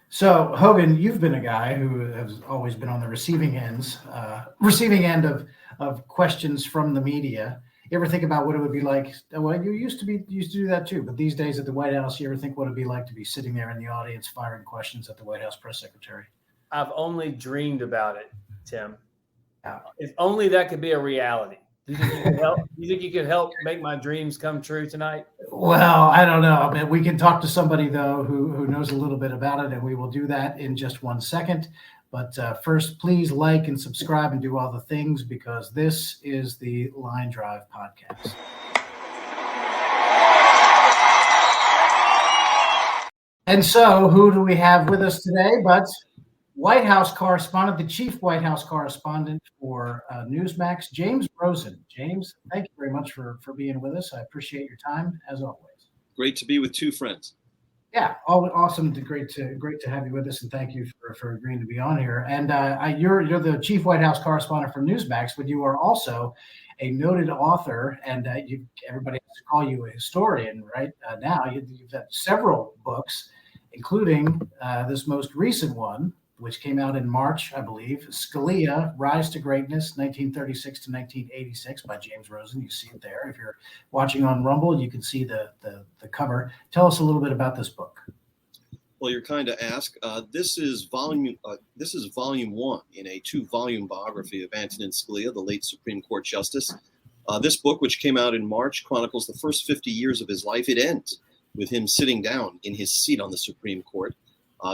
So, Hogan, you've been a guy who has always been on the receiving end of questions from the media. You ever think about what it would be like? Well, you used to do that too, but these days at the White House, you ever think what it'd be like to be sitting there in the audience firing questions at the White House press secretary? I've only dreamed about it, Tim. Yeah. If only that could be a reality. Do you think you could help? Do you think you could help make my dreams come true tonight? Well, I don't know. I mean, we can talk to somebody though who knows a little bit about it, and we will do that in just 1 second. But first, please like and subscribe and do all the things because this is the Line Drive podcast. And so, who do we have with us today? But White House correspondent, the chief White House correspondent for Newsmax, James Rosen. James, thank you very much for being with us. I appreciate your time as always. Great to be with two friends. Yeah, awesome. Great to have you with us, and thank you for agreeing to be on here. And you're the chief White House correspondent for Newsmax, but you are also a noted author, and everybody has to call you a historian right now. You've got several books, including this most recent one, which came out in March, I believe, Scalia, Rise to Greatness, 1936 to 1986 by James Rosen. You see it there. If you're watching on Rumble, you can see the cover. Tell us a little bit about this book. Well, you're kind to ask. This is volume one in a 2-volume biography of Antonin Scalia, the late Supreme Court Justice. This book, which came out in March, chronicles the first 50 years of his life. It ends with him sitting down in his seat on the Supreme Court.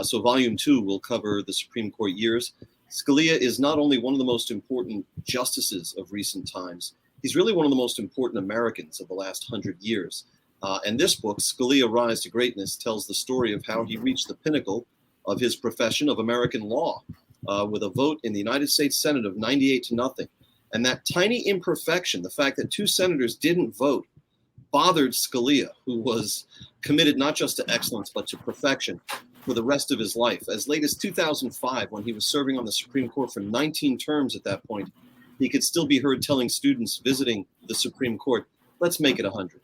So volume 2 will cover the Supreme Court years. Scalia is not only one of the most important justices of recent times, he's really one of the most important Americans of the last 100 years. And this book, Scalia, Rise to Greatness, tells the story of how he reached the pinnacle of his profession of American law with a vote in the United States Senate of 98-0. And that tiny imperfection, the fact that 2 senators didn't vote, bothered Scalia, who was committed not just to excellence, but to perfection for the rest of his life. As late as 2005, when he was serving on the Supreme Court for 19 terms at that point, he could still be heard telling students visiting the Supreme Court, let's make it 100.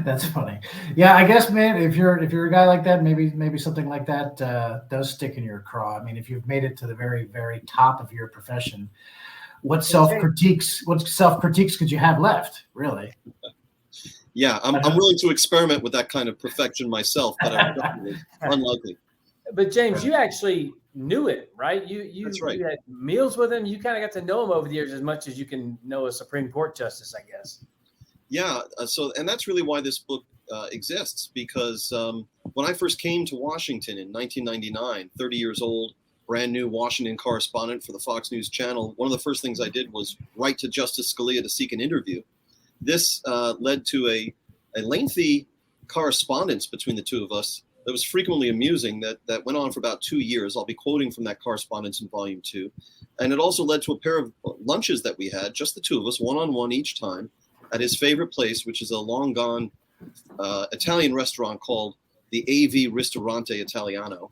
That's funny. Yeah, I guess, man, if you're a guy like that, maybe something like that does stick in your craw. I mean, if you've made it to the very, very top of your profession, what self-critiques could you have left, really? Yeah, I'm willing to experiment with that kind of perfection myself, but I'm definitely unlikely. But James, you actually knew it, right? That's right. You had meals with him. You kind of got to know him over the years as much as you can know a Supreme Court justice, I guess. Yeah, and that's really why this book exists, because when I first came to Washington in 1999, 30 years old, brand new Washington correspondent for the Fox News channel, one of the first things I did was write to Justice Scalia to seek an interview. This led to a lengthy correspondence between the two of us that was frequently amusing, that went on for about 2 years. I'll be quoting from that correspondence in volume 2. And it also led to a pair of lunches that we had, just the two of us, one-on-one each time, at his favorite place, which is a long-gone Italian restaurant called the AV Ristorante Italiano.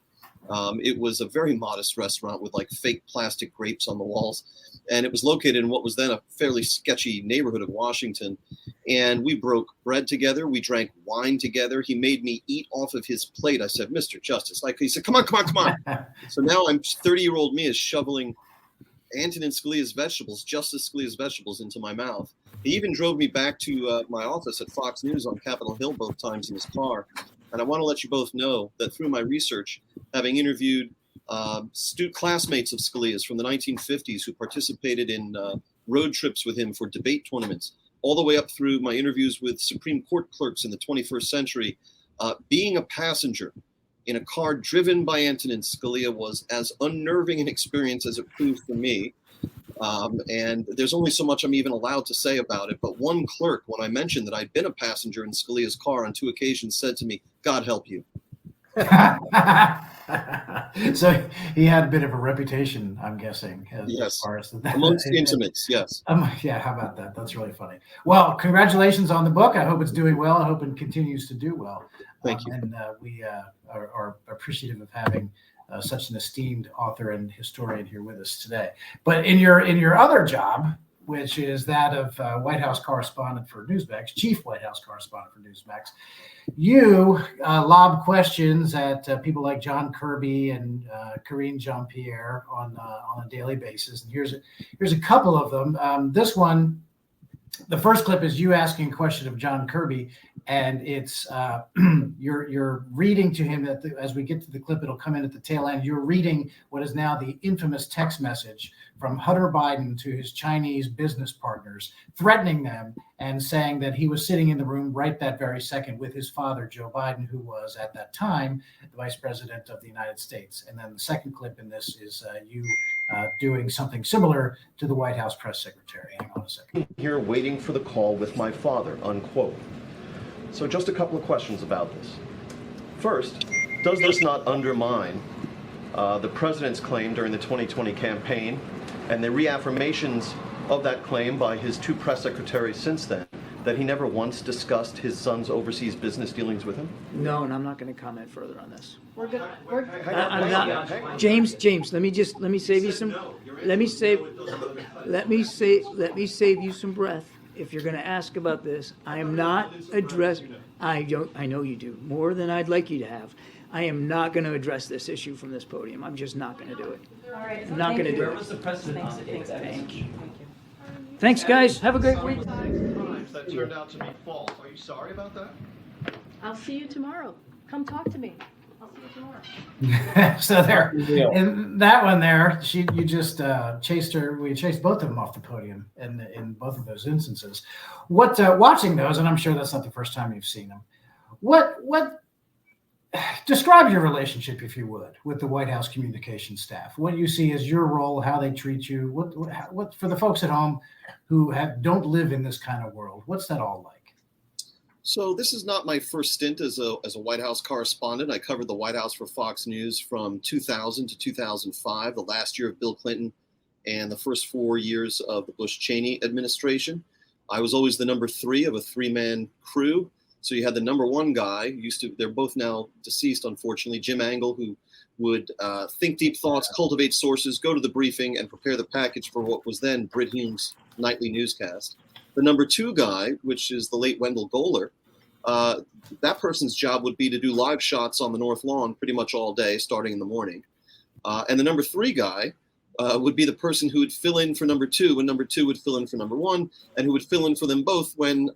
It was a very modest restaurant with like fake plastic grapes on the walls. And it was located in what was then a fairly sketchy neighborhood of Washington. And we broke bread together. We drank wine together. He made me eat off of his plate. I said, Mr. Justice, he said, come on. So now 30-year-old me is shoveling Antonin Scalia's vegetables, Justice Scalia's vegetables, into my mouth. He even drove me back to my office at Fox News on Capitol Hill both times in his car. And I want to let you both know that through my research, having interviewed classmates of Scalia's from the 1950s who participated in road trips with him for debate tournaments, all the way up through my interviews with Supreme Court clerks in the 21st century, being a passenger in a car driven by Antonin Scalia was as unnerving an experience as it proved for me. And there's only so much I'm even allowed to say about it. But one clerk, when I mentioned that I'd been a passenger in Scalia's car on 2 occasions, said to me, God help you. So he had a bit of a reputation, I'm guessing. Yes, as far as amongst intimates, yes. Yeah, how about that? That's really funny. Well, congratulations on the book. I hope it's doing well. I hope it continues to do well. Thank you. And we are appreciative of having such an esteemed author and historian here with us today. But in your other job, which is that of White House correspondent for Newsmax, chief White House correspondent for Newsmax. You lob questions at people like John Kirby and Karine Jean-Pierre on a daily basis. And here's a couple of them. This one, the first clip is you asking a question of John Kirby, and it's you're reading to him that as we get to the clip, it'll come in at the tail end. You're reading what is now the infamous text message from Hunter Biden to his Chinese business partners, threatening them and saying that he was sitting in the room right that very second with his father, Joe Biden, who was at that time the vice president of the United States. And then the second clip in this is you doing something similar to the White House press secretary. Hang on a second. Here waiting for the call with my father, unquote. So just a couple of questions about this. First, does this not undermine the president's claim during the 2020 campaign and the reaffirmations of that claim by his two press secretaries since then, that he never once discussed his son's overseas business dealings with him? No, and I'm not going to comment further on this. We're good. I'm not. James, let me save you some. Let me save you some breath. If you're going to ask about this, I am not addressing. I know you do more than I'd like you to have. I am not going to address this issue from this podium. I'm just not going to do it. All right. I'm not going to do Where it. was the precedent on it? Thank you. Thanks, guys. Have a great week. That turned out to be false. Are you sorry about that? I'll see you tomorrow. Come talk to me. I'll see you tomorrow. So there, in that one there, you just chased her. We chased both of them off the podium in both of those instances. What watching those, and I'm sure that's not the first time you've seen them. What describe your relationship, if you would, with the White House communications staff? What you see as your role, how they treat you. What for the folks at home who don't live in this kind of world? What's that all like? So this is not my first stint as a White House correspondent. I covered the White House for Fox News from 2000 to 2005, the last year of Bill Clinton and the first 4 years of the Bush-Cheney administration. I was always the number 3 of a 3-man crew. So you had the number 1 guy, they're both now deceased, unfortunately, Jim Angle, who would think deep thoughts, cultivate sources, go to the briefing, and prepare the package for what was then Brit Hume's nightly newscast. The number 2 guy, which is the late Wendell Goler, that person's job would be to do live shots on the North Lawn pretty much all day, starting in the morning. And the number 3 guy would be the person who would fill in for number 2 when number 2 would fill in for number 1, and who would fill in for them both when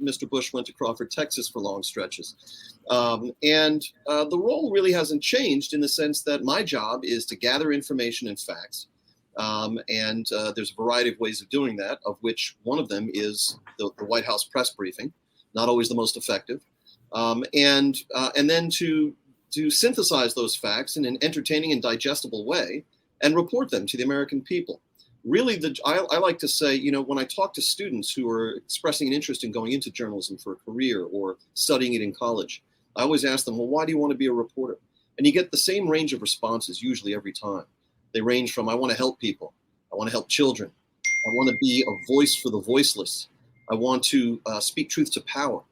Mr. Bush went to Crawford, Texas for long stretches. And the role really hasn't changed in the sense that my job is to gather information and facts. And there's a variety of ways of doing that, of which one of them is the White House press briefing, not always the most effective. And then to synthesize those facts in an entertaining and digestible way and report them to the American people. Really, I like to say, when I talk to students who are expressing an interest in going into journalism for a career or studying it in college, I always ask them, well, why do you want to be a reporter? And you get the same range of responses usually every time. They range from, I want to help people. I want to help children. I want to be a voice for the voiceless. I want to speak truth to power.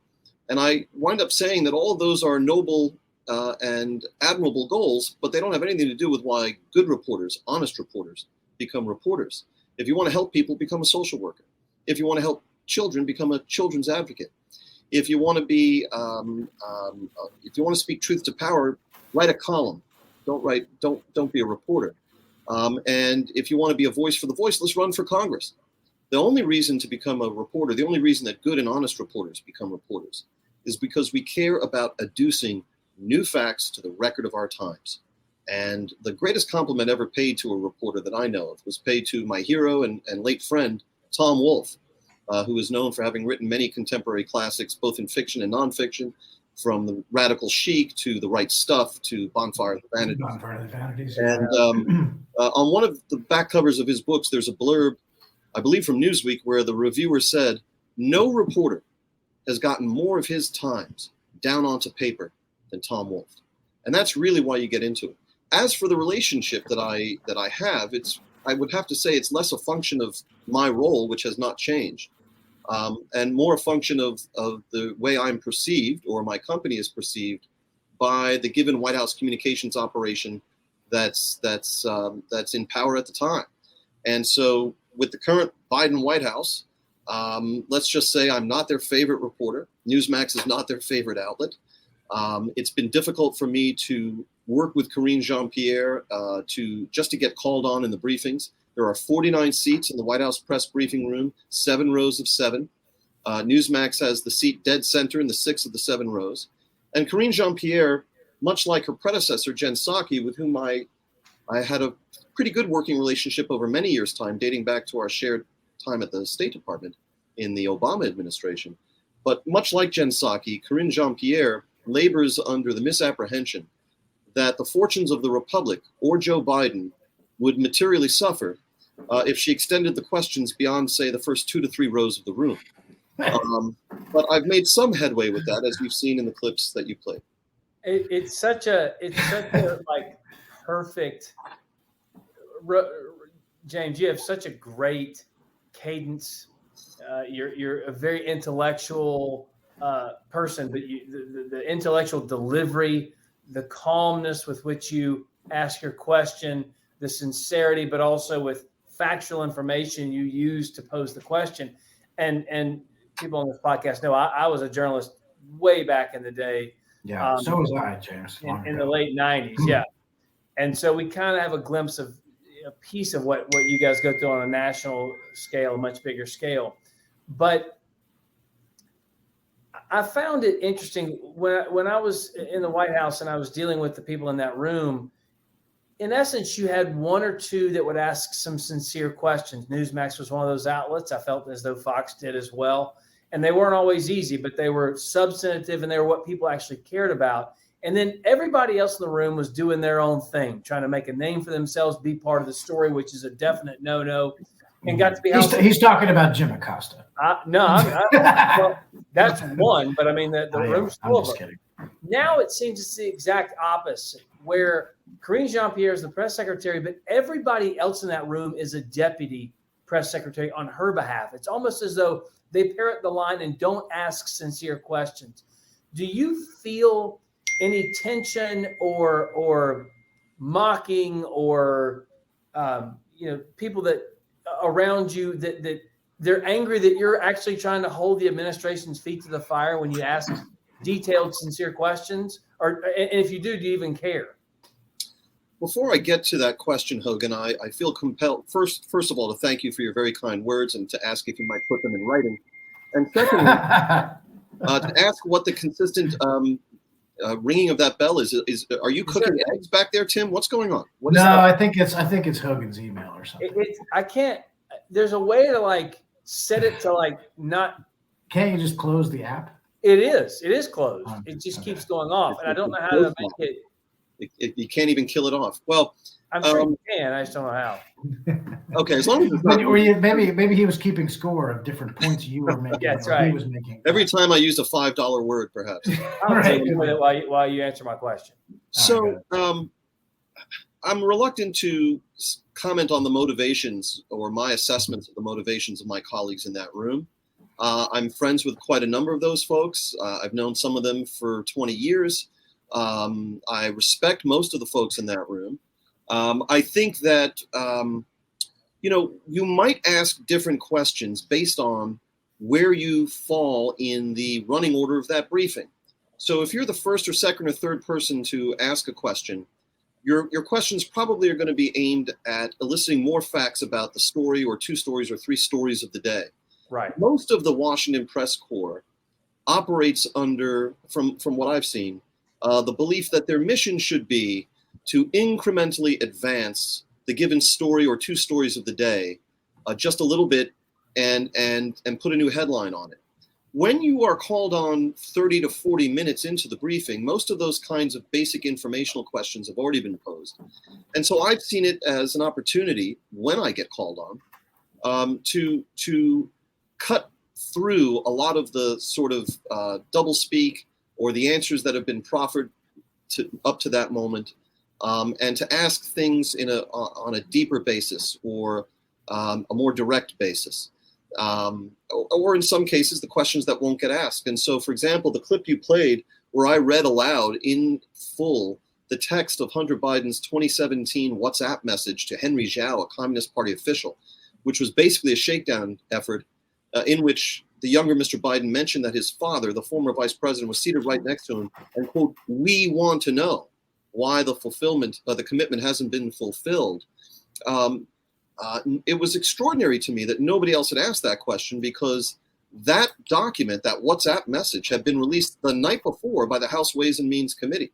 And I wind up saying that all of those are noble and admirable goals, but they don't have anything to do with why good reporters, honest reporters, become reporters. If you want to help people, become a social worker. If you want to help children, become a children's advocate. If you want to be, if you want to speak truth to power, write a column. Don't be a reporter. And if you want to be a voice for the voiceless, run for Congress. The only reason to become a reporter, the only reason that good and honest reporters become reporters, is because we care about adducing new facts to the record of our times. And the greatest compliment ever paid to a reporter that I know of was paid to my hero and late friend, Tom Wolfe, who is known for having written many contemporary classics, both in fiction and nonfiction, from The Radical Chic to The Right Stuff to Bonfire of the Vanities. Bonfire of the Vanities. And on one of the back covers of his books, there's a blurb, I believe from Newsweek, where the reviewer said, no reporter has gotten more of his times down onto paper than Tom Wolfe. And that's really why you get into it. As for the relationship that I have, I would have to say it's less a function of my role, which has not changed, and more a function of the way I'm perceived, or my company is perceived, by the given White House communications operation that's in power at the time. And so with the current Biden White House. Let's just say I'm not their favorite reporter. Newsmax is not their favorite outlet. It's been difficult for me to work with Karine Jean-Pierre to get called on in the briefings. There are 49 seats in the White House press briefing room, 7 rows of 7. Newsmax has the seat dead center in the 6 of the 7 rows. And Karine Jean-Pierre, much like her predecessor, Jen Psaki, with whom I had a pretty good working relationship over many years' time, dating back to our shared time at the State Department in the Obama administration. But much like Jen Psaki, Karine Jean-Pierre labors under the misapprehension that the fortunes of the Republic or Joe Biden would materially suffer if she extended the questions beyond, say, the first 2 to 3 rows of the room. But I've made some headway with that, as you've seen in the clips that you played. It's such a like perfect. James, you have such a great cadence. You're a very intellectual person, but the intellectual delivery, the calmness with which you ask your question, the sincerity, but also with factual information you use to pose the question. And people on this podcast know I was a journalist way back in the day. Yeah, so was I, James. In the late 90s, yeah. And so we kind of have a glimpse of a piece of what you guys go through on a national scale, a much bigger scale. But I found it interesting when I was in the White House and I was dealing with the people in that room. In essence, you had 1 or 2 that would ask some sincere questions. Newsmax was one of those outlets. I felt as though Fox did as well. And they weren't always easy, but they were substantive and they were what people actually cared about. And then everybody else in the room was doing their own thing, trying to make a name for themselves, be part of the story, which is a definite no-no. And got to be he's talking about Jim Acosta. Well, that's one, but I mean the room's full of them. Kidding. Now it seems it's the exact opposite, where Karine Jean-Pierre is the press secretary, but everybody else in that room is a deputy press secretary on her behalf. It's almost as though they parrot the line and don't ask sincere questions. Do you feel any tension or mocking or people that around you that they're angry that you're actually trying to hold the administration's feet to the fire when you ask detailed, sincere questions? And if you do you even care? Before I get to that question, Hogan, I feel compelled, first of all, to thank you for your very kind words and to ask if you might put them in writing. And secondly, to ask what the consistent ringing of that bell is. Are you cooking eggs back there, Tim? What's going on? What is that? I think it's Hogan's email or something. I can't. There's a way to set it to not. Can't you just close the app? It is closed. It just keeps going off, and I don't know how to make it. You can't even kill it off. Well, I'm sure you can. I just don't know how. Okay, as long as it's not, maybe he was keeping score of different points you were making. That's right. He was making. Every time I used a $5 word, perhaps. I'll take it with it while you answer my question. So, I'm reluctant to comment on the motivations or my assessments of the motivations of my colleagues in that room. I'm friends with quite a number of those folks. I've known some of them for 20 years. I respect most of the folks in that room. I think that, you might ask different questions based on where you fall in the running order of that briefing. So if you're the first or second or third person to ask a question, your questions probably are going to be aimed at eliciting more facts about the story or 2 stories or 3 stories of the day. Right. Most of the Washington press corps operates under, from what I've seen, the belief that their mission should be to incrementally advance the given story or 2 stories of the day just a little bit and put a new headline on it. When you are called on 30 to 40 minutes into the briefing, most of those kinds of basic informational questions have already been posed. And so I've seen it as an opportunity, when I get called on, to cut through a lot of the sort of doublespeak or the answers that have been proffered up to that moment, and to ask things on a deeper basis or a more direct basis. Or in some cases, the questions that won't get asked. And so, for example, the clip you played where I read aloud in full the text of Hunter Biden's 2017 WhatsApp message to Henry Zhao, a Communist Party official, which was basically a shakedown effort in which the younger Mr. Biden mentioned that his father, the former vice president, was seated right next to him and, quote, "We want to know why the commitment hasn't been fulfilled." It was extraordinary to me that nobody else had asked that question, because that document, that WhatsApp message, had been released the night before by the House Ways and Means Committee.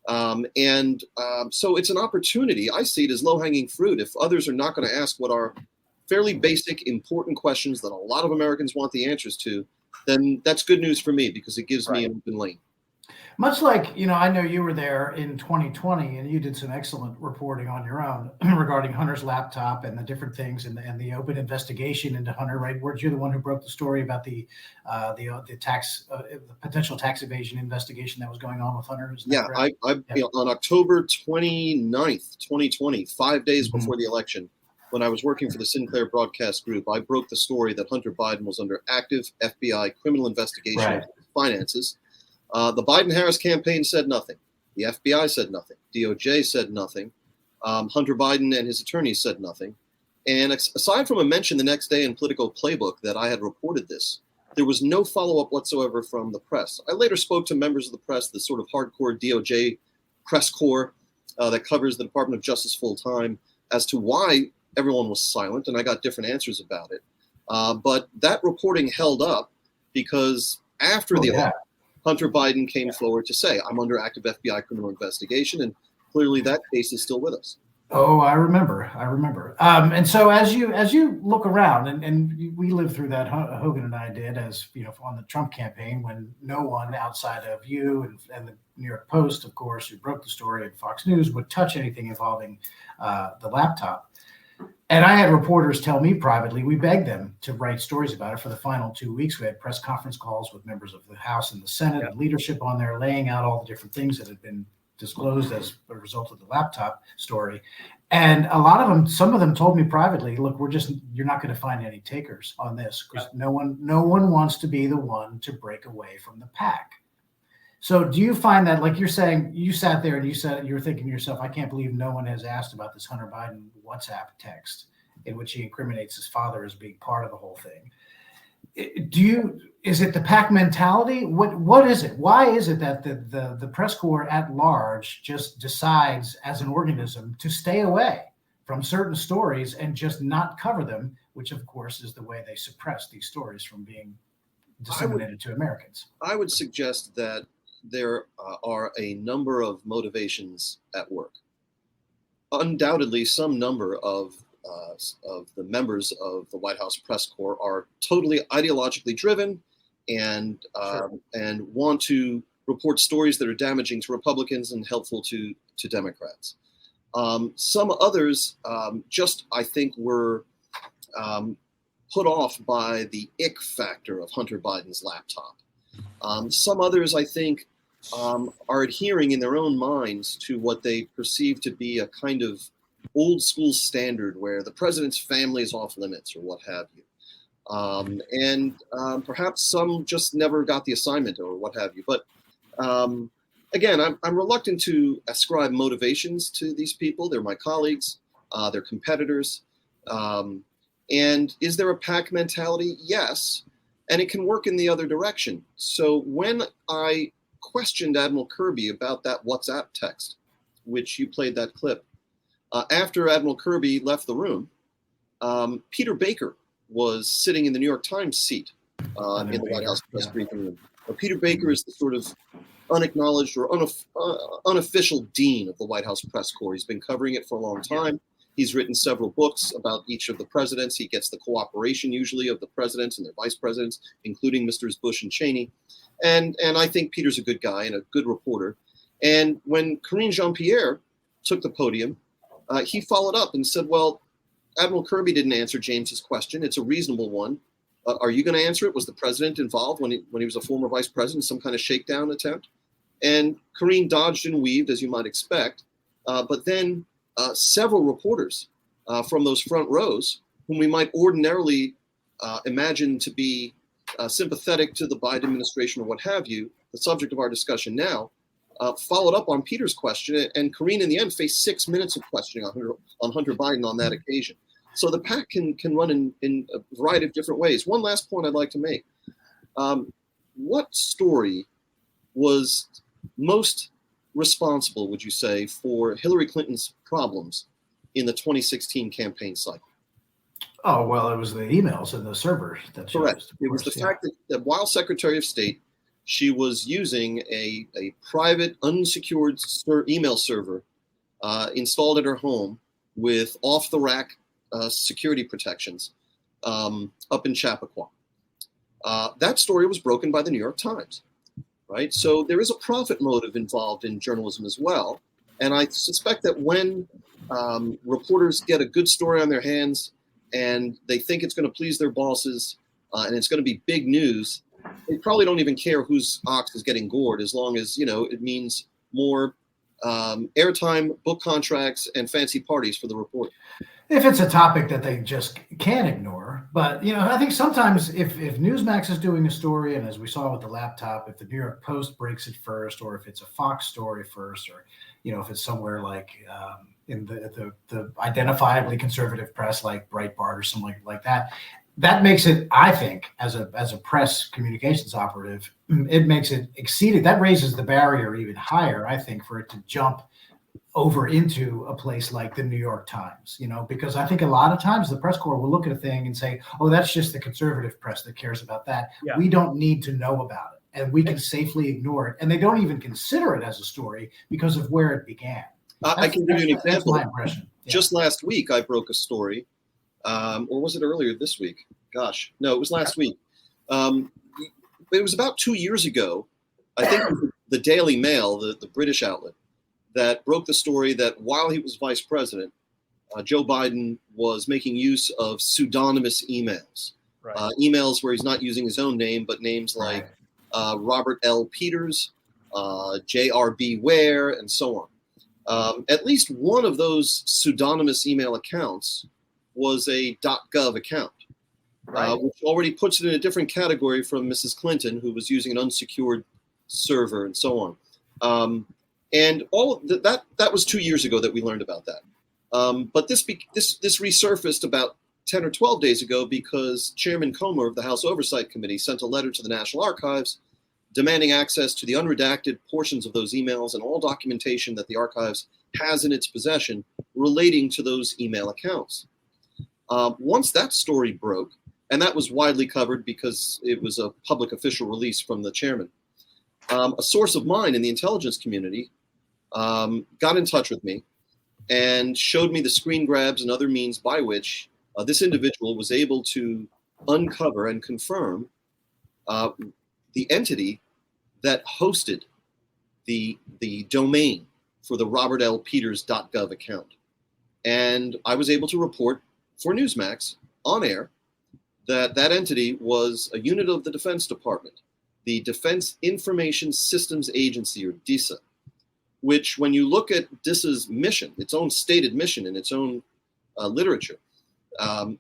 So it's an opportunity. I see it as low-hanging fruit. If others are not going to ask what are fairly basic, important questions that a lot of Americans want the answers to, then that's good news for me, because it gives me an open lane. Much like, I know you were there in 2020 and you did some excellent reporting on your own regarding Hunter's laptop and the different things and the open investigation into Hunter, right? Weren't you the one who broke the story about the potential tax evasion investigation that was going on with Hunter? On October 29th, 2020, 5 days before the election, when I was working for the Sinclair Broadcast Group, I broke the story that Hunter Biden was under active FBI criminal investigation of his finances. The Biden-Harris campaign said nothing. The FBI said nothing. DOJ said nothing. Hunter Biden and his attorneys said nothing. And aside from a mention the next day in Politico Playbook that I had reported this, there was no follow-up whatsoever from the press. I later spoke to members of the press, the sort of hardcore DOJ press corps that covers the Department of Justice full-time, as to why everyone was silent, and I got different answers about it. But that reporting held up because after the election, Hunter Biden came forward to say, "I'm under active FBI criminal investigation," and clearly that case is still with us. Oh, I remember. And so as you look around, and we lived through that, Hogan and I did, as on the Trump campaign, when no one outside of you and the New York Post, of course, who broke the story, and Fox News would touch anything involving the laptop. And I had reporters tell me privately, we begged them to write stories about it for the final 2 weeks. We had press conference calls with members of the House and the Senate and leadership on there, laying out all the different things that had been disclosed as a result of the laptop story. And a lot of them, some of them told me privately, look, you're not going to find any takers on this, because no one wants to be the one to break away from the pack. So do you find that, like you're saying, you sat there and you were thinking to yourself, I can't believe no one has asked about this Hunter Biden WhatsApp text in which he incriminates his father as being part of the whole thing. Is it the pack mentality? What is it? Why is it that the press corps at large just decides as an organism to stay away from certain stories and just not cover them, which of course is the way they suppress these stories from being disseminated to Americans? I would suggest that there are a number of motivations at work. Undoubtedly, some number of the members of the White House press corps are totally ideologically driven and want to report stories that are damaging to Republicans and helpful to Democrats. Some others I think, were put off by the ick factor of Hunter Biden's laptop. Some others, I think, are adhering in their own minds to what they perceive to be a kind of old school standard where the president's family is off limits or what have you. And perhaps some just never got the assignment or what have you. But again, I'm reluctant to ascribe motivations to these people. They're my colleagues, they're competitors. And is there a pack mentality? Yes. And it can work in the other direction. So when I questioned Admiral Kirby about that WhatsApp text, which you played that clip, after Admiral Kirby left the room, Peter Baker was sitting in the New York Times seat in the White House press briefing room. Peter Baker is the sort of unacknowledged or unofficial dean of the White House press corps. He's been covering it for a long time. He's written several books about each of the presidents. He gets the cooperation usually of the presidents and their vice presidents, including Mr. Bush and Cheney. And I think Peter's a good guy and a good reporter. And when Karine Jean-Pierre took the podium, he followed up and said, well, Admiral Kirby didn't answer James's question. It's a reasonable one. Are you going to answer it? Was the president involved when he was a former vice president, some kind of shakedown attempt? And Karine dodged and weaved, as you might expect. But then several reporters from those front rows, whom we might ordinarily imagine to be sympathetic to the Biden administration or what have you, the subject of our discussion now, followed up on Peter's question, and Karine in the end faced 6 minutes of questioning on Hunter Biden on that occasion. So the PAC can run in a variety of different ways. One last point I'd like to make. What story was most responsible, would you say, for Hillary Clinton's problems in the 2016 campaign cycle? Oh, well, it was the emails and the servers that she Correct. used, of It was the course, yeah. fact that while Secretary of State, she was using a private unsecured email server installed at her home with off-the-rack security protections up in Chappaqua. That story was broken by the New York Times, right? So there is a profit motive involved in journalism as well. And I suspect that when reporters get a good story on their hands and they think it's going to please their bosses and it's going to be big news, they probably don't even care whose ox is getting gored, as long as, it means more airtime, book contracts, and fancy parties for the reporter. If it's a topic that they just can't ignore. But, I think sometimes if Newsmax is doing a story, and as we saw with the laptop, if the New York Post breaks it first, or if it's a Fox story first, or, if it's somewhere like in the identifiably conservative press like Breitbart or something like that, that makes it, I think, as a press communications operative, it makes it exceeded. That raises the barrier even higher, I think, for it to jump over into a place like the New York Times, because I think a lot of times the press corps will look at a thing and say, oh, that's just the conservative press that cares about that. Yeah. We don't need to know about it, and we can safely ignore it. And they don't even consider it as a story because of where it began. I can give you an example. That's my impression. Yeah. Just last week, I broke a story, or was it earlier this week? Gosh, no, it was last week. It was about 2 years ago. I think the Daily Mail, the British outlet, that broke the story that while he was vice president, Joe Biden was making use of pseudonymous emails. Right. Emails where he's not using his own name, but names like Robert L. Peters, J.R.B. Ware, and so on. At least one of those pseudonymous email accounts was a .gov account, which already puts it in a different category from Mrs. Clinton, who was using an unsecured server and so on. And all that was 2 years ago that we learned about that. But this resurfaced about 10 or 12 days ago because Chairman Comer of the House Oversight Committee sent a letter to the National Archives demanding access to the unredacted portions of those emails and all documentation that the archives has in its possession relating to those email accounts. Once that story broke, and that was widely covered because it was a public official release from the chairman, a source of mine in the intelligence community got in touch with me and showed me the screen grabs and other means by which this individual was able to uncover and confirm the entity that hosted the domain for the robertlpeters.gov account. And I was able to report for Newsmax on air that entity was a unit of the Defense Department, the Defense Information Systems Agency, or DISA, which when you look at DISA's mission, its own stated mission in its own literature,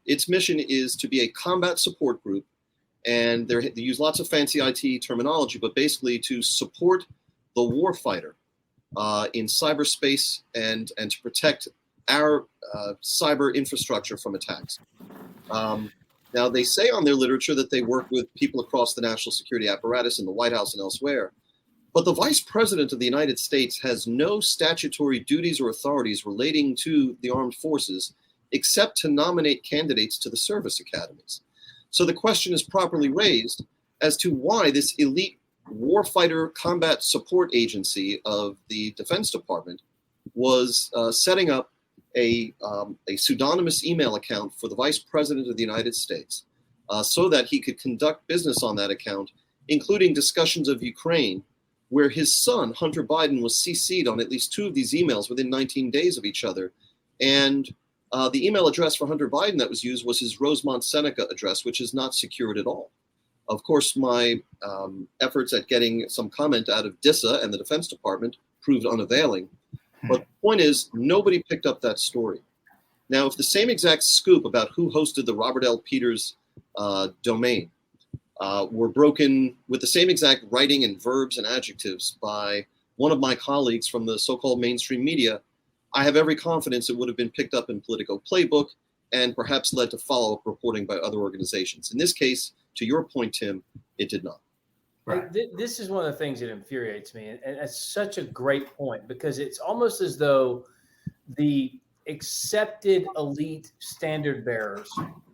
its mission is to be a combat support group, and they use lots of fancy IT terminology, but basically to support the warfighter in cyberspace and to protect our cyber infrastructure from attacks. Now, they say on their literature that they work with people across the national security apparatus in the White House and elsewhere, but the Vice President of the United States has no statutory duties or authorities relating to the armed forces except to nominate candidates to the service academies. So the question is properly raised as to why this elite warfighter combat support agency of the Defense Department was setting up a pseudonymous email account for the Vice President of the United States so that he could conduct business on that account, including discussions of Ukraine, where his son, Hunter Biden, was CC'd on at least 2 of these emails within 19 days of each other. And the email address for Hunter Biden that was used was his Rosemont Seneca address, which is not secured at all. Of course, my efforts at getting some comment out of DISA and the Defense Department proved unavailing. But the point is, nobody picked up that story. Now, if the same exact scoop about who hosted the Robert L. Peters domain were broken with the same exact writing and verbs and adjectives by one of my colleagues from the so-called mainstream media, I have every confidence it would have been picked up in Politico Playbook and perhaps led to follow-up reporting by other organizations. In this case, to your point, Tim, it did not. Right. This is one of the things that infuriates me. And it's such a great point, because it's almost as though the accepted elite standard bearers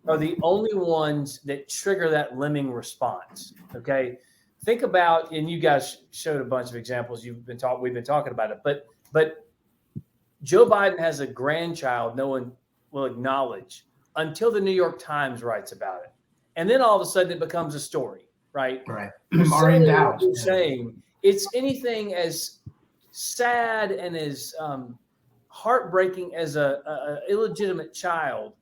are the only ones that trigger that lemming response. Okay. Think about, and you guys showed a bunch of examples. We've been talking about it, but Joe Biden has a grandchild no one will acknowledge until the New York Times writes about it. And then all of a sudden it becomes a story, right? Right. Are in doubt. Saying it's anything as sad and as heartbreaking as a illegitimate child,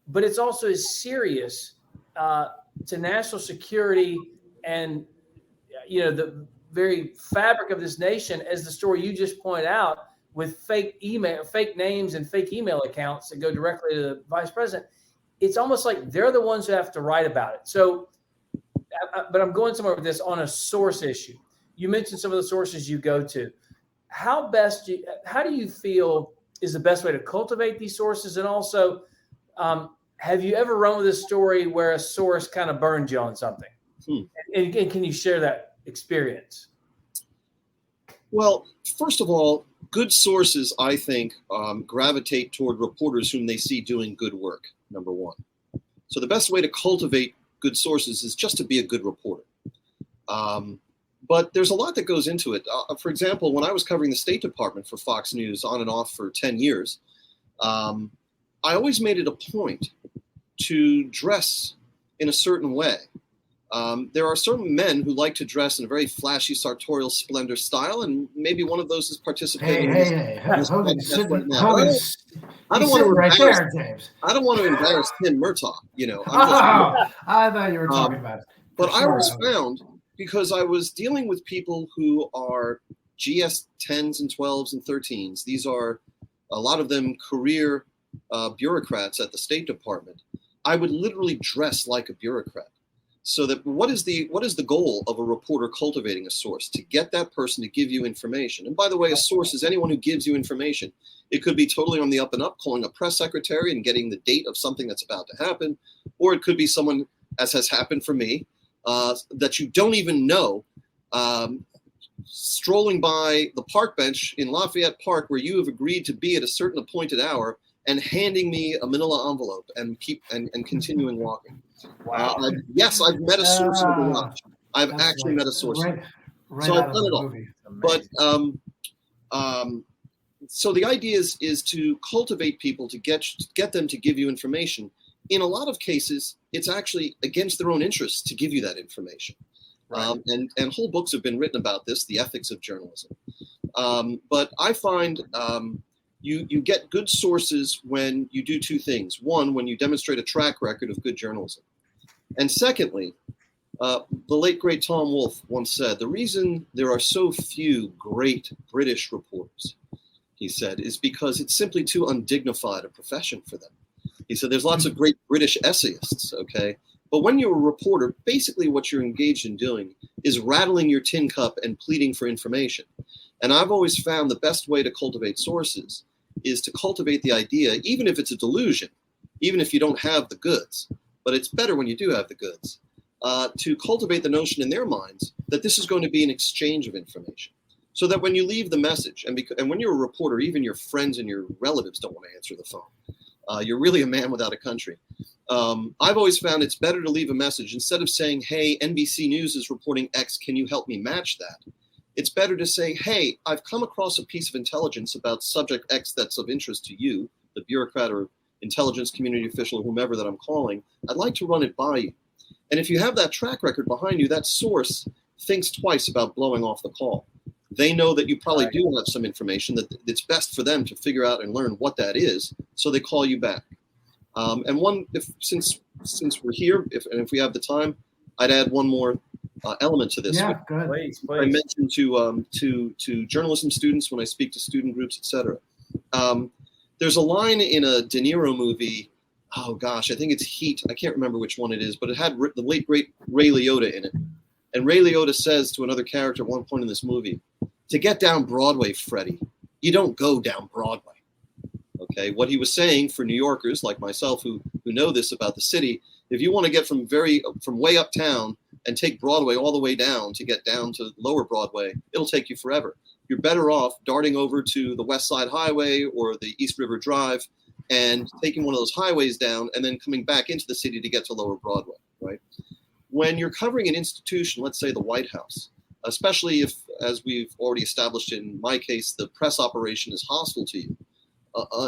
but it's also as serious to national security and, you know, the very fabric of this nation as the story you just pointed out, with fake names and fake email accounts that go directly to the vice president. It's almost like they're the ones who have to write about it. So, but I'm going somewhere with this on a source issue. You mentioned some of the sources you go to. How do you feel is the best way to cultivate these sources? And also, have you ever run with a story where a source kind of burned you on something? And can you share that experience? Well, first of all, good sources, I think, gravitate toward reporters whom they see doing good work, number one. So the best way to cultivate good sources is just to be a good reporter. But there's a lot that goes into it. For example, when I was covering the State Department for Fox News on and off for 10 years, I always made it a point to dress in a certain way. There are certain men who like to dress in a very flashy sartorial splendor style, and maybe one of those is participating. Hey, Hogan, I don't want to right there, James. I don't want to embarrass Tim Murtaugh. You know, I thought you were talking about it. But I always found, because I was dealing with people who are GS 10s and 12s and 13s. These are a lot of them career bureaucrats at the State Department. I would literally dress like a bureaucrat. So that what is the goal of a reporter cultivating a source? To get that person to give you information. And by the way, a source is anyone who gives you information. It could be totally on the up and up, calling a press secretary and getting the date of something that's about to happen. Or it could be someone, as has happened for me, that you don't even know, strolling by the park bench in Lafayette Park where you have agreed to be at a certain appointed hour and handing me a manila envelope and continuing walking. Wow. Yes, I've met a source of the watch. I've actually met a source. Right so I've done it all. But so the idea is to cultivate people, to get them to give you information. In a lot of cases, it's actually against their own interests to give you that information. Right. And whole books have been written about this, the ethics of journalism. But I find you get good sources when you do two things. One, when you demonstrate a track record of good journalism. And secondly, the late, great Tom Wolfe once said, the reason there are so few great British reporters, he said, is because it's simply too undignified a profession for them. He said, there's lots of great British essayists, okay? But when you're a reporter, basically what you're engaged in doing is rattling your tin cup and pleading for information. And I've always found the best way to cultivate sources is to cultivate the idea, even if it's a delusion, even if you don't have the goods, but it's better when you do have the goods, to cultivate the notion in their minds that this is going to be an exchange of information. So that when you leave the message, and when you're a reporter, even your friends and your relatives don't want to answer the phone. You're really a man without a country. I've always found it's better to leave a message instead of saying, hey, NBC News is reporting X, can you help me match that? It's better to say, hey, I've come across a piece of intelligence about subject X that's of interest to you, the bureaucrat or intelligence community official or whomever that I'm calling. I'd like to run it by you. And if you have that track record behind you, that source thinks twice about blowing off the call. They know that you probably do have some information that it's best for them to figure out and learn what that is, so they call you back. Since we're here, if we have the time, I'd add one more element to this. Yeah, go ahead. Please. I mentioned to journalism students when I speak to student groups, etc. There's a line in a De Niro movie. Oh gosh, I think it's Heat. I can't remember which one it is, but it had the late great Ray Liotta in it. And Ray Liotta says to another character at one point in this movie, "To get down Broadway, Freddie, you don't go down Broadway." Okay, what he was saying for New Yorkers like myself who know this about the city, if you want to get from way uptown and take Broadway all the way down to get down to Lower Broadway, it'll take you forever. You're better off darting over to the West Side Highway or the East River Drive and taking one of those highways down and then coming back into the city to get to Lower Broadway, right? When you're covering an institution, let's say the White House, especially if, as we've already established in my case, the press operation is hostile to you,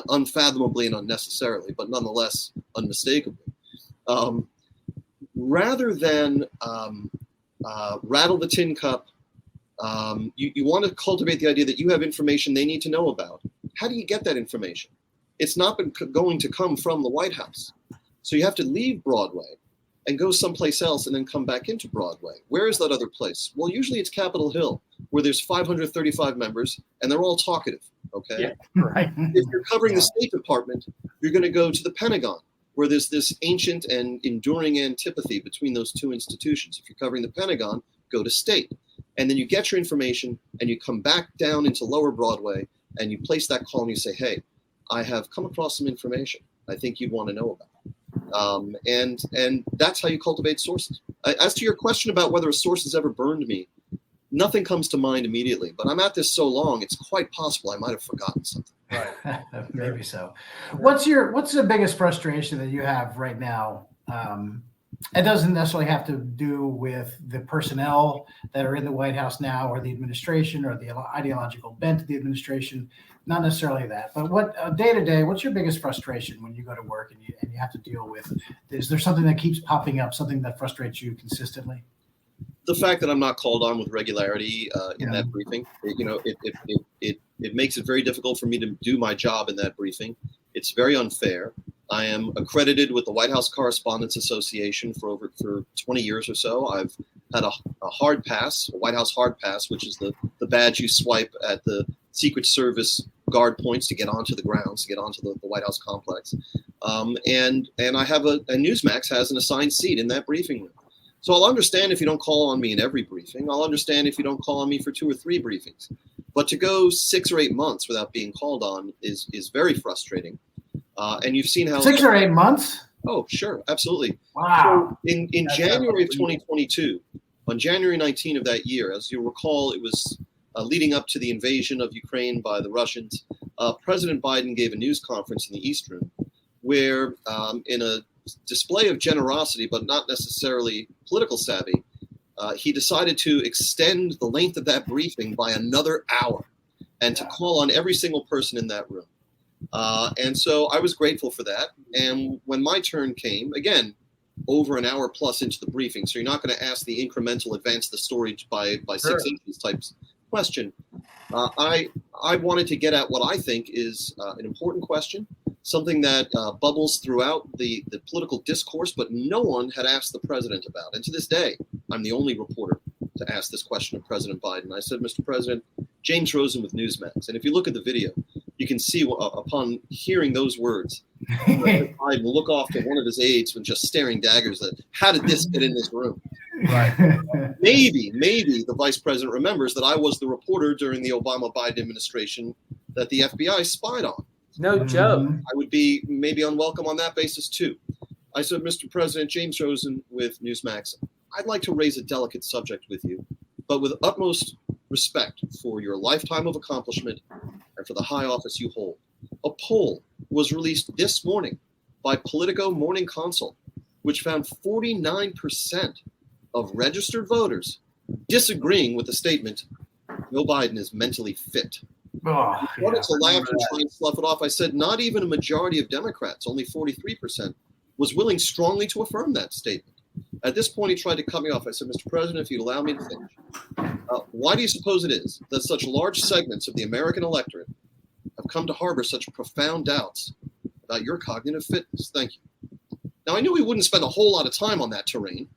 unfathomably and unnecessarily, but nonetheless unmistakably. Rather than rattle the tin cup, you want to cultivate the idea that you have information they need to know about. How do you get that information? It's not going to come from the White House. So you have to leave Broadway and go someplace else and then come back into Broadway. Where is that other place? Well, usually it's Capitol Hill, where there's 535 members and they're all talkative, okay? Yeah, right. If you're covering the State Department, you're going to go to the Pentagon, where there's this ancient and enduring antipathy between those two institutions. If you're covering the Pentagon, go to State. And then you get your information and you come back down into Lower Broadway and you place that call and you say, hey, I have come across some information I think you'd want to know about. And that's how you cultivate sources. As to your question about whether a source has ever burned me, nothing comes to mind immediately, but I'm at this so long, it's quite possible I might have forgotten something. Right. Maybe so. What's the biggest frustration that you have right now? It doesn't necessarily have to do with the personnel that are in the White House now, or the administration, or the ideological bent of the administration. Not necessarily that, but what day to day, what's your biggest frustration when you go to work and you have to deal with? Is there something that keeps popping up, something that frustrates you consistently? The fact that I'm not called on with regularity in that briefing, it makes it very difficult for me to do my job in that briefing. It's very unfair. I am accredited with the White House Correspondents Association for 20 years or so. I've had a hard pass, a White House hard pass, which is the badge you swipe at the Secret Service guard points to get onto the grounds, to get onto the White House complex. And I have and Newsmax has an assigned seat in that briefing room. So I'll understand if you don't call on me in every briefing. I'll understand if you don't call on me for 2 or 3 briefings. But to go 6 or 8 months without being called on is very frustrating. And you've seen how 6 or 8 months? Oh, sure, absolutely. Wow. So in January of 2022, on January 19 of that year, as you'll recall, it was leading up to the invasion of Ukraine by the Russians. President Biden gave a news conference in the East Room where, in a display of generosity, but not necessarily political savvy, he decided to extend the length of that briefing by another hour and to call on every single person in that room. And so I was grateful for that. And when my turn came, again, over an hour plus into the briefing, so you're not going to ask the incremental advance the story by 6 inches type question. I wanted to get at what I think is an important question, something that bubbles throughout the political discourse, but no one had asked the president about. And to this day, I'm the only reporter to ask this question of President Biden. I said, Mr. President, James Rosen with Newsmax. And if you look at the video, you can see upon hearing those words, President Biden look off to one of his aides when just staring daggers at, how did this get in this room? Right. Maybe the vice president remembers that I was the reporter during the Obama-Biden administration that the FBI spied on. No joke. I would be maybe unwelcome on that basis too. I said, Mr. President, James Rosen with Newsmax, I'd like to raise a delicate subject with you, but with utmost respect for your lifetime of accomplishment and for the high office you hold. A poll was released this morning by Politico Morning Consult, which found 49% of registered voters disagreeing with the statement, Joe Biden is mentally fit. I wanted to laugh and try and slough it off. I said, not even a majority of Democrats, only 43%, was willing strongly to affirm that statement. At this point, he tried to cut me off. I said, Mr. President, if you'd allow me to finish. Why do you suppose it is that such large segments of the American electorate have come to harbor such profound doubts about your cognitive fitness? Thank you. Now, I knew he wouldn't spend a whole lot of time on that terrain,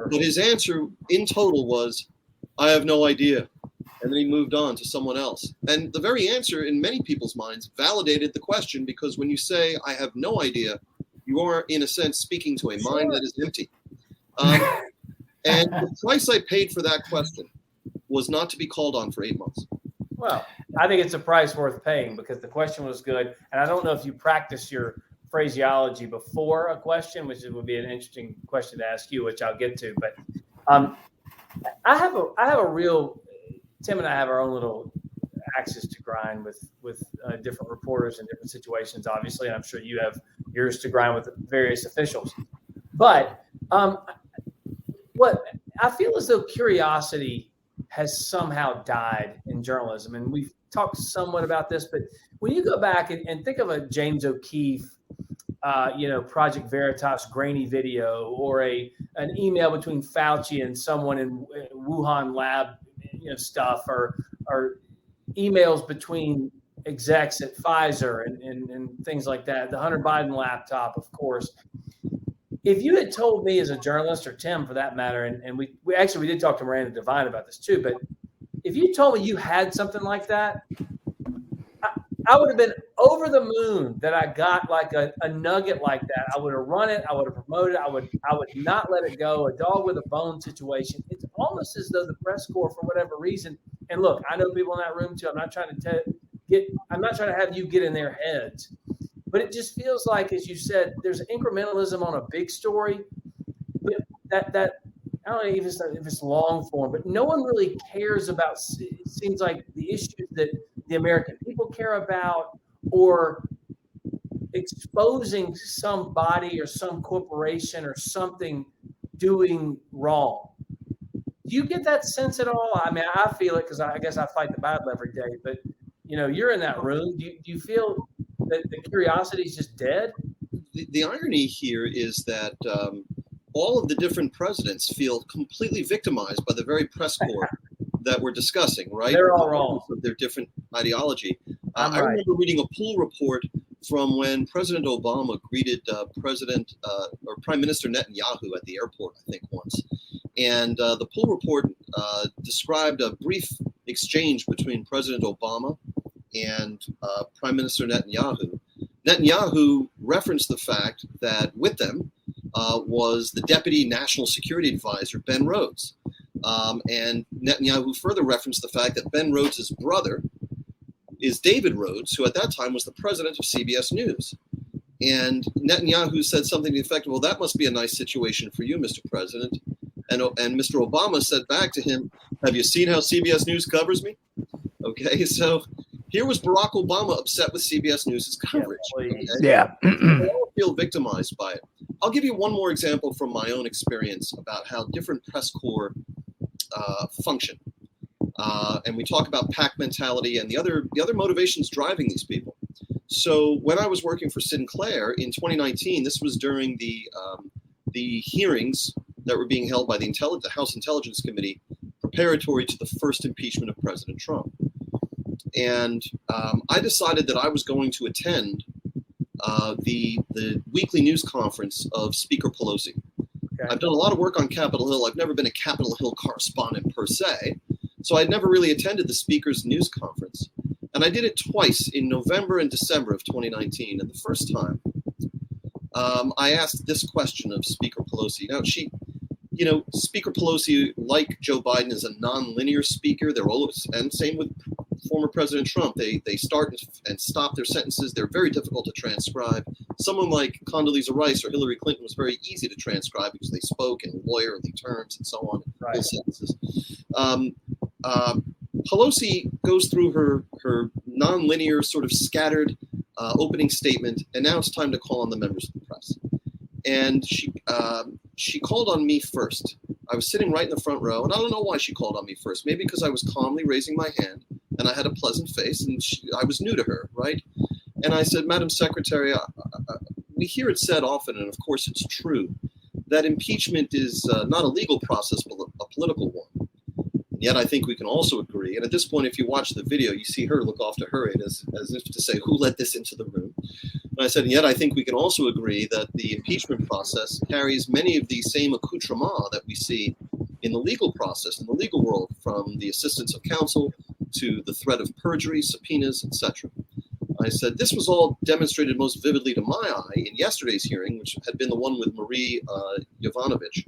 but his answer in total was, I have no idea. And then he moved on to someone else. And the very answer in many people's minds validated the question, because when you say, I have no idea, you are, in a sense, speaking to a mind that is empty. And the price I paid for that question was not to be called on for 8 months. Well, I think it's a price worth paying because the question was good. And I don't know if you practice your phraseology before a question, which would be an interesting question to ask you, which I'll get to. But I have a real, Tim and I have our own little axes to grind with different reporters in different situations, obviously. And I'm sure you have yours to grind with various officials. But what I feel as though curiosity has somehow died in journalism. And we've talked somewhat about this, but when you go back and think of a James O'Keefe, Project Veritas grainy video, or an email between Fauci and someone in Wuhan lab, stuff, or emails between execs at Pfizer and things like that, the Hunter Biden laptop, of course. If you had told me as a journalist, or Tim for that matter, and we did talk to Miranda Devine about this too, but if you told me you had something like that, I would have been over the moon that I got like a nugget like that. I would have run it. I would have promoted it. I would not let it go. A dog with a bone situation. It's almost as though the press corps, for whatever reason, and look, I know people in that room too. I'm not trying to have you get in their heads, but it just feels like, as you said, there's incrementalism on a big story, but that I don't know if it's long form, but no one really cares about. It seems like the issues that the American people care about, or exposing somebody or some corporation or something doing wrong. Do you get that sense at all? I mean, I feel it because I guess I fight the battle every day. But you're in that room. Do you feel that the curiosity is just dead? The irony here is that all of the different presidents feel completely victimized by the very press corps that we're discussing, right? They're all wrong. Their different ideology. I remember reading a poll report from when President Obama greeted Prime Minister Netanyahu at the airport, I think once. And the poll report described a brief exchange between President Obama and Prime Minister Netanyahu. Netanyahu referenced the fact that with them was the Deputy National Security Advisor, Ben Rhodes. And Netanyahu further referenced the fact that Ben Rhodes' brother is David Rhodes, who at that time was the president of CBS News. And Netanyahu said something to the effect, well, that must be a nice situation for you, Mr. President. And Mr. Obama said back to him, have you seen how CBS News covers me? Okay, so here was Barack Obama upset with CBS News' coverage. Yeah. They all feel victimized by it. I'll give you one more example from my own experience about how different press corps function. And we talk about pack mentality and the other motivations driving these people. So when I was working for Sinclair in 2019, this was during the hearings that were being held by the House Intelligence Committee preparatory to the first impeachment of President Trump. And I decided that I was going to attend the weekly news conference of Speaker Pelosi. Okay. I've done a lot of work on Capitol Hill. I've never been a Capitol Hill correspondent per se, so I'd never really attended the Speaker's news conference. And I did it twice in November and December of 2019. And the first time, I asked this question of Speaker Pelosi. Now, Speaker Pelosi, like Joe Biden, is a non-linear speaker. They're always, and same with former President Trump. They start and stop their sentences. They're very difficult to transcribe. Someone like Condoleezza Rice or Hillary Clinton was very easy to transcribe because they spoke in lawyerly terms and so on, right. Full sentences. Pelosi goes through her non-linear, sort of scattered opening statement, and now it's time to call on the members of the press. And she called on me first. I was sitting right in the front row, and I don't know why she called on me first. Maybe because I was calmly raising my hand, and I had a pleasant face, and I was new to her, right? And I said, Madam Secretary, we hear it said often, and of course it's true, that impeachment is not a legal process, but a political one. Yet I think we can also agree, and at this point, if you watch the video, you see her look off to her as if to say, who let this into the room? And I said, and yet I think we can also agree that the impeachment process carries many of the same accoutrements that we see in the legal process, in the legal world, from the assistance of counsel to the threat of perjury, subpoenas, etc. I said, this was all demonstrated most vividly to my eye in yesterday's hearing, which had been the one with Marie Yovanovitch,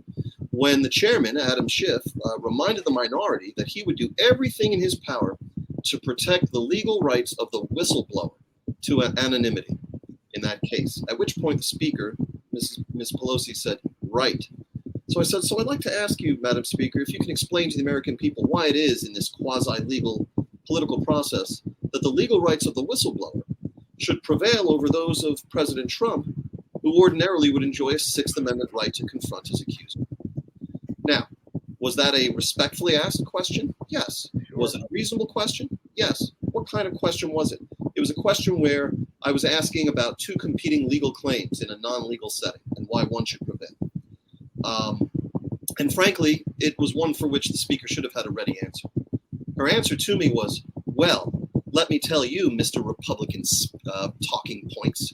when the chairman, Adam Schiff, reminded the minority that he would do everything in his power to protect the legal rights of the whistleblower to anonymity in that case. At which point the Speaker, Ms. Pelosi, said, right. So I said, so I'd like to ask you, Madam Speaker, if you can explain to the American people why it is in this quasi-legal political process that the legal rights of the whistleblower should prevail over those of President Trump, who ordinarily would enjoy a Sixth Amendment right to confront his accuser. Now, was that a respectfully asked question? Yes. Sure. Was it a reasonable question? Yes. What kind of question was it? It was a question where I was asking about two competing legal claims in a non-legal setting and why one should prevail. And frankly, it was one for which the Speaker should have had a ready answer. Her answer to me was, well, let me tell you, Mr. Republican's talking points.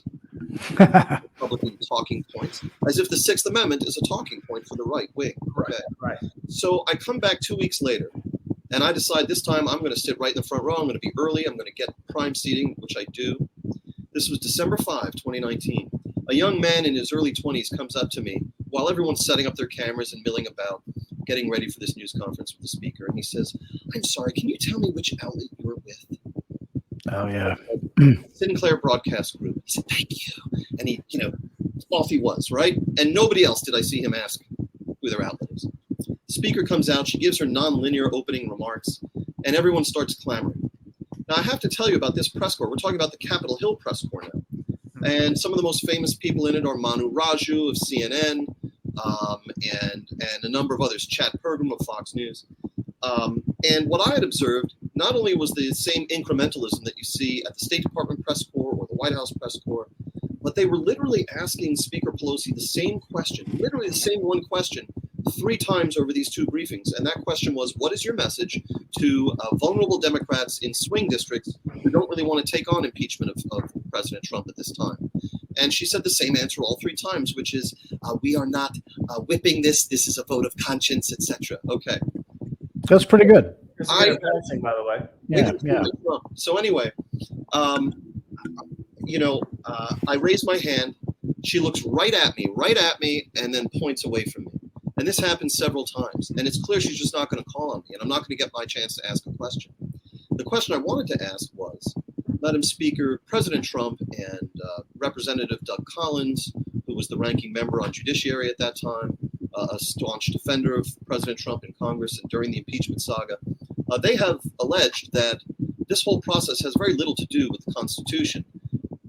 Republican talking points, as if the Sixth Amendment is a talking point for the right wing. Okay? Right. So I come back 2 weeks later, and I decide this time I'm going to sit right in the front row. I'm going to be early. I'm going to get prime seating, which I do. This was December 5, 2019. A young man in his early 20s comes up to me while everyone's setting up their cameras and milling about, getting ready for this news conference with the Speaker. And he says, I'm sorry, can you tell me which outlet you were with? Oh, yeah. Sinclair Broadcast Group. He said, thank you. And he, off he was, right? And nobody else did I see him ask who their outlet is. The Speaker comes out, she gives her non-linear opening remarks, and everyone starts clamoring. Now, I have to tell you about this press corps. We're talking about the Capitol Hill press corps now. And some of the most famous people in it are Manu Raju of CNN, and a number of others, Chad Pergram of Fox News. And what I had observed not only was the same incrementalism that you see at the State Department press corps or the White House press corps, but they were literally asking Speaker Pelosi the same question, literally the same one question, 3 times over these 2 briefings. And that question was, what is your message to vulnerable Democrats in swing districts who don't really want to take on impeachment of President Trump at this time? And she said the same answer all 3 times, which is, we are not whipping this. This is a vote of conscience, etc. Okay. That's pretty good. By the way. Yeah. So anyway, I raise my hand. She looks right at me, and then points away from me. And this happens several times. And it's clear she's just not going to call on me, and I'm not going to get my chance to ask a question. The question I wanted to ask was, Madam Speaker, President Trump and Representative Doug Collins, who was the ranking member on Judiciary at that time, a staunch defender of President Trump in Congress and during the impeachment saga, they have alleged that this whole process has very little to do with the Constitution,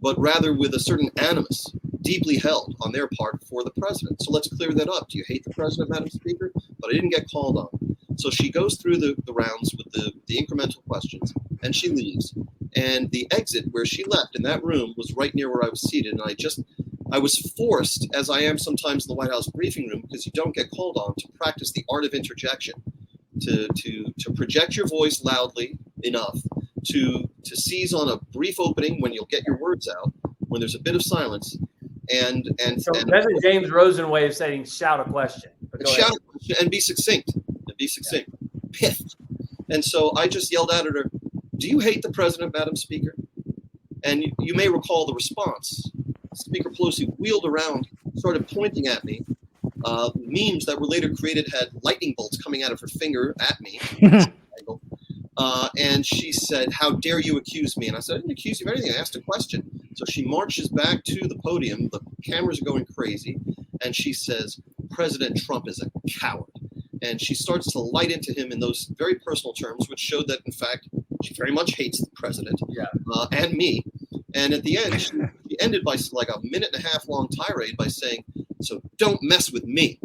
but rather with a certain animus deeply held on their part for the president. So let's clear that up. Do you hate the president, Madam Speaker? But I didn't get called on. So she goes through the rounds with the incremental questions, and she leaves. And the exit where she left in that room was right near where I was seated. And I was forced, as I am sometimes in the White House briefing room, because you don't get called on, to practice the art of interjection, to project your voice loudly enough to seize on a brief opening when you'll get your words out, when there's a bit of silence. And that's a James Rosen way of saying shout a question. Shout a question and be succinct. Pith. And so I just yelled out at her, do you hate the president, Madam Speaker? And you may recall the response. Speaker Pelosi wheeled around, started pointing at me. Memes that were later created had lightning bolts coming out of her finger at me. And she said, how dare you accuse me? And I said, I didn't accuse you of anything. I asked a question. So she marches back to the podium. The cameras are going crazy. And she says, President Trump is a coward. And she starts to light into him in those very personal terms, which showed that, in fact, she very much hates the president and me. And at the end, she ended by like a 1.5-minute long tirade by saying, so don't mess with me,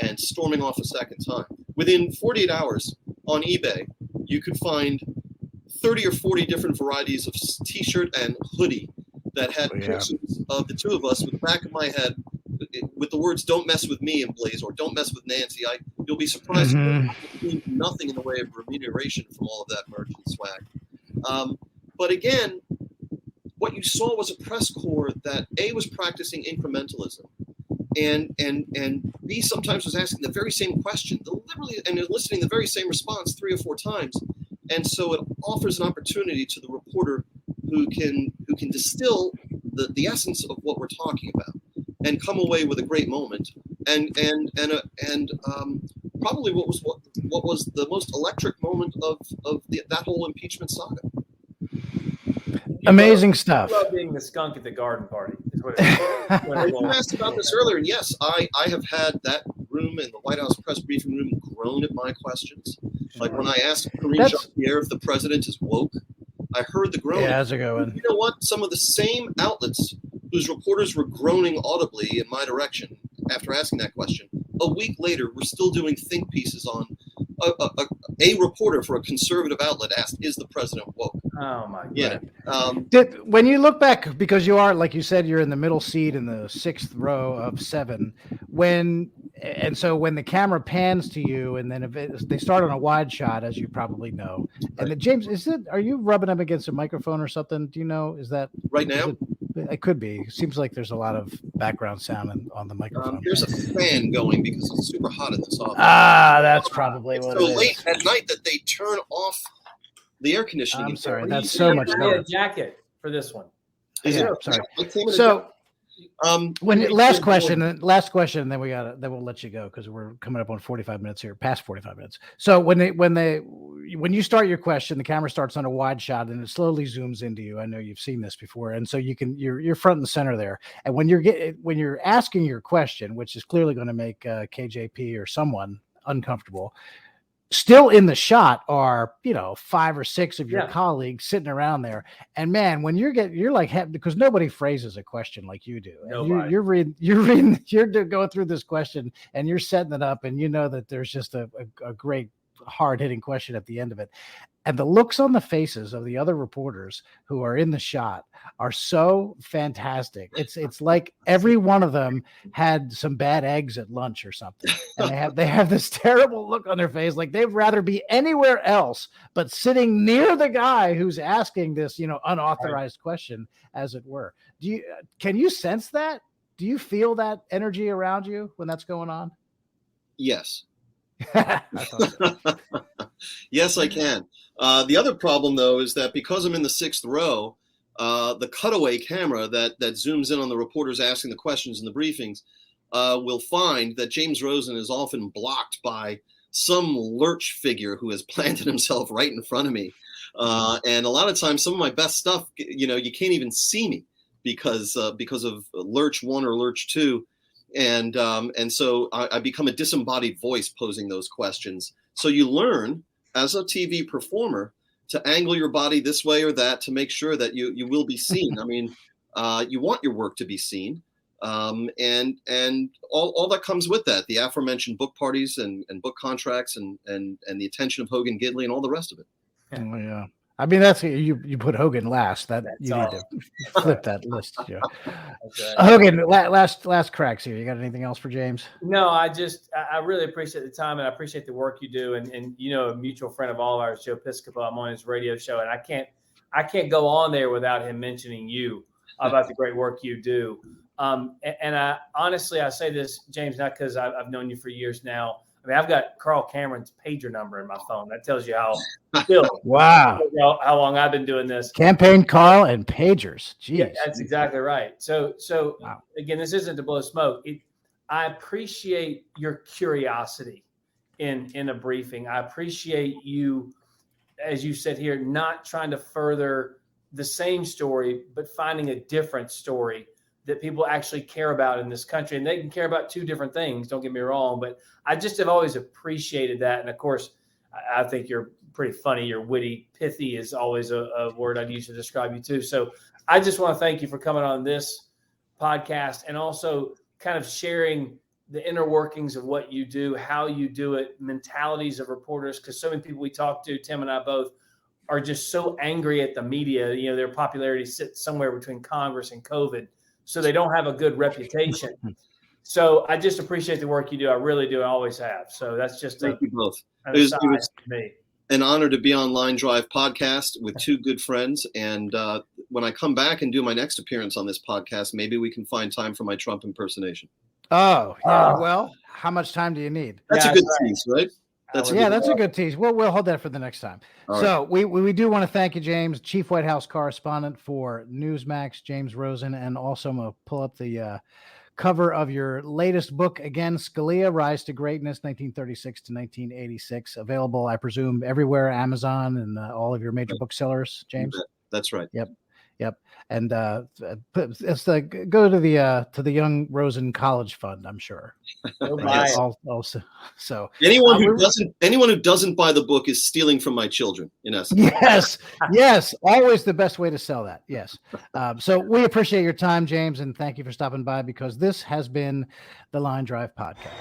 and storming off a second time. Within 48 hours on eBay, you could find 30 or 40 different varieties of T-shirt and hoodie that had pictures of the 2 of us with the back of my head with the words "Don't mess with me" emblazoned, or "Don't mess with Nancy." You'll be surprised. Nothing in the way of remuneration from all of that merch and swag. But again, what you saw was a press corps that A, was practicing incrementalism, and B, sometimes was asking the very same question, deliberately, and eliciting the very same response 3 or 4 times. And so it offers an opportunity to the reporter who can distill the essence of what we're talking about and come away with a great moment and probably what was the most electric moment of that whole impeachment saga. Amazing stuff. I love being the skunk at the garden party. Is what it is. You asked about this earlier, and yes, I have had that room in the White House press briefing room groan at my questions. Like when I asked Karine Jean-Pierre if the president is woke, I heard the groaning. Yeah, how's it going? You know what? Some of the same outlets whose reporters were groaning audibly in my direction after asking that question, a week later, we're still doing think pieces on a reporter for a conservative outlet asked, "Is the president woke?" Oh my God. Yeah. When you look back, because you are, like you said, you're in the middle seat in the 6th row of 7. So when the camera pans to you, and then they start on a wide shot, as you probably know. And James, are you rubbing up against a microphone or something? Do you know? Is that right now? It could be. It seems like there's a lot of background sound on the microphone. There's a fan going because it's super hot in this office. That's probably what it is. So late at night that they turn off the air conditioning. I'm sorry. That's so much I need a jacket for this one. Sorry. So last question, then we'll let you go because we're coming up on 45 minutes here, past 45 minutes. So when you start your question, the camera starts on a wide shot and it slowly zooms into you. I know you've seen this before, and so you're front and center there. And when you're asking your question, which is clearly going to make KJP or someone uncomfortable, still in the shot are 5 or 6 of your colleagues sitting around there. And man, when you're like, because nobody phrases a question like you do. And you're going through this question and you're setting it up, and you know that there's just a great hard hitting question at the end of it. And the looks on the faces of the other reporters who are in the shot are so fantastic. It's like every one of them had some bad eggs at lunch or something. And they have this terrible look on their face, like they'd rather be anywhere else but sitting near the guy who's asking this, unauthorized question, as it were. Can you sense that? Do you feel that energy around you when that's going on? Yes. Yes, I can. The other problem, though, is that because I'm in the 6th row, the cutaway camera that zooms in on the reporters asking the questions in the briefings will find that James Rosen is often blocked by some lurch figure who has planted himself right in front of me. And a lot of times, some of my best stuff, you can't even see me because of lurch 1 or lurch 2. And so I become a disembodied voice posing those questions. So you learn as a TV performer to angle your body this way or that to make sure that you will be seen. I mean, you want your work to be seen. And all that comes with that, the aforementioned book parties and book contracts and the attention of Hogan Gidley and all the rest of it. Oh, yeah. I mean, that's you put Hogan last. Need to flip that list. Yeah. Okay. Hogan, last cracks here. You got anything else for James? No, I really appreciate the time, and I appreciate the work you do. And a mutual friend of all of ours, Joe Piscopo, I'm on his radio show, and I can't go on there without him mentioning you about the great work you do. And I honestly, I say this, James, not because I've known you for years now. I mean, I've got Carl Cameron's pager number in my phone. That tells you how how long I've been doing this. Campaign Carl and pagers. Jeez. Yeah, that's exactly right. So wow. Again, this isn't to blow smoke. I appreciate your curiosity in a briefing. I appreciate you, as you said here, not trying to further the same story, but finding a different story that people actually care about in this country. And they can care about 2 different things, don't get me wrong, but I just have always appreciated that. And of course, I think you're pretty funny. You're witty. Pithy is always a word I'd use to describe you too. So I just want to thank you for coming on this podcast and also kind of sharing the inner workings of what you do, how you do it, mentalities of reporters, because so many people we talk to, Tim and I both, are just so angry at the media. Their popularity sits somewhere between Congress and COVID. So they don't have a good reputation. So I just appreciate the work you do. I really do. I always have. So that's just thank you both. It was me. An honor to be on Line Drive podcast with 2 good friends. And when I come back and do my next appearance on this podcast, maybe we can find time for my Trump impersonation. Oh, yeah. Well, how much time do you need? That's a good tease, right? That's a good tease. We'll hold that for the next time. All so right. we do want to thank you, James, Chief White House Correspondent for Newsmax, James Rosen, and also I'm going to pull up the cover of your latest book, again, Scalia, Rise to Greatness, 1936 to 1986. Available, I presume, everywhere, Amazon and all of your major booksellers, James? That's right. Yep. And it's go to the Young Rosen College Fund, I'm sure. Go buy it. Also, so anyone who doesn't buy the book is stealing from my children, in essence. Yes, always the best way to sell that. Yes. So we appreciate your time, James, and thank you for stopping by, because this has been the Line Drive Podcast.